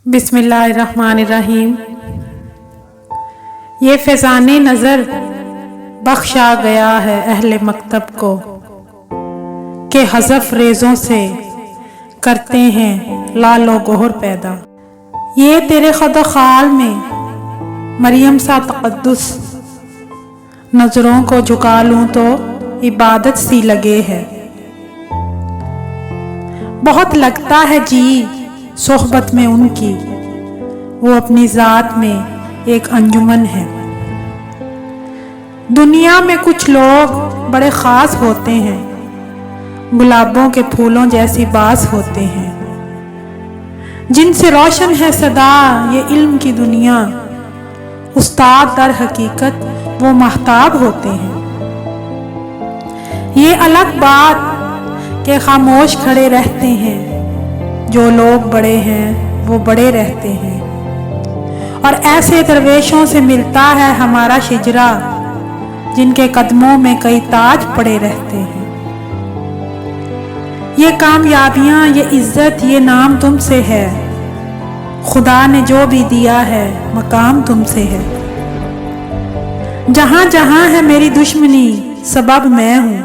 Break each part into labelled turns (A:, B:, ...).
A: बिस्मिल्लाहिर्रहमानिर्रहीम। ये फैज़ाने नज़र बख्शा गया है अहले मकतब को कि हज़फ रेज़ों से करते हैं लालो गोहर पैदा। ये तेरे ख़ुद ख़ाल में मरियम सा तक़द्दुस, नज़रों को झुका लूँ तो इबादत सी लगे है। बहुत लगता है जी सोहबत में उनकी, वो अपनी ज़ात में एक अंजुमन है। दुनिया में कुछ लोग बड़े ख़ास होते हैं, गुलाबों के फूलों जैसी बास होते हैं। जिनसे रोशन है सदा ये इल्म की दुनिया, उस्ताद दर हकीकत वो महताब होते हैं। ये अलग बात के खामोश खड़े रहते हैं, जो लोग बड़े हैं वो बड़े रहते हैं। और ऐसे दरवेशों से मिलता है हमारा शिजरा, जिनके कदमों में कई ताज पड़े रहते हैं। ये कामयाबियां, ये इज्जत, ये नाम तुमसे है। खुदा ने जो भी दिया है मकाम तुमसे है। जहां जहां है मेरी दुश्मनी सबब मैं हूं,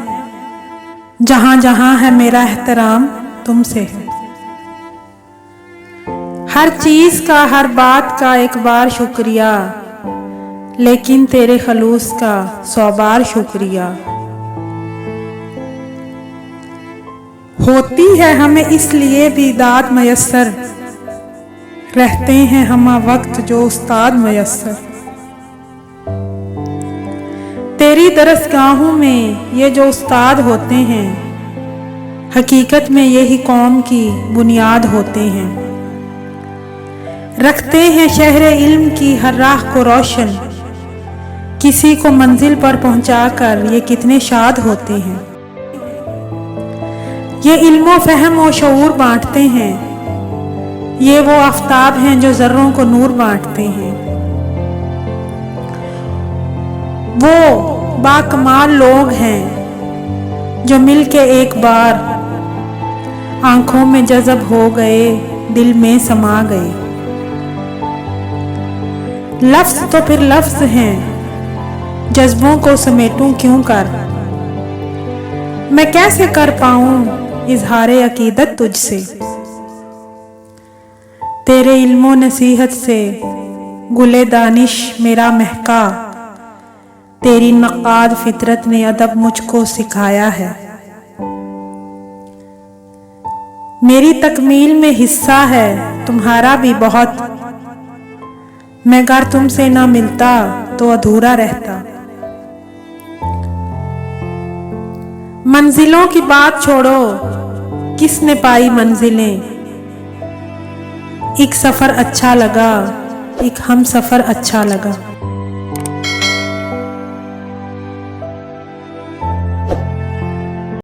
A: जहां जहां है मेरा एहतराम तुमसे है। हर चीज का, हर बात का एक बार शुक्रिया, लेकिन तेरे खलूस का 100 बार शुक्रिया। होती है हमें इसलिए भी दाद मयस्सर, रहते हैं हम वक्त जो उस्ताद मयस्सर। तेरी दरसगाहों में ये जो उस्ताद होते हैं, हकीकत में यही कौम की बुनियाद होते हैं। रखते हैं शहरे इल्म की हर राह को रोशन, किसी को मंजिल पर पहुंचाकर ये कितने शाद होते हैं। ये इल्मो फहम और शऊर बांटते हैं, ये वो आफताब हैं जो जर्रों को नूर बांटते हैं। वो बाकमाल लोग हैं जो मिलके एक बार आंखों में जज़ब हो गए, दिल में समा गए। लफ्ज़ तो फिर लफ्ज़ हैं, जज्बों को समेटूं क्यों कर। मैं कैसे कर पाऊं इजहारे अकीदत तुझसे। तेरे इल्मो नसीहत से गुले दानिश मेरा महका, तेरी नक़ाद फितरत ने अदब मुझको सिखाया है। मेरी तकमील में हिस्सा है तुम्हारा भी बहुत, मैं अगर तुमसे ना मिलता तो अधूरा रहता। मंजिलों की बात छोड़ो, किसने पाई मंजिलें। एक सफर अच्छा लगा, एक हम सफर अच्छा लगा।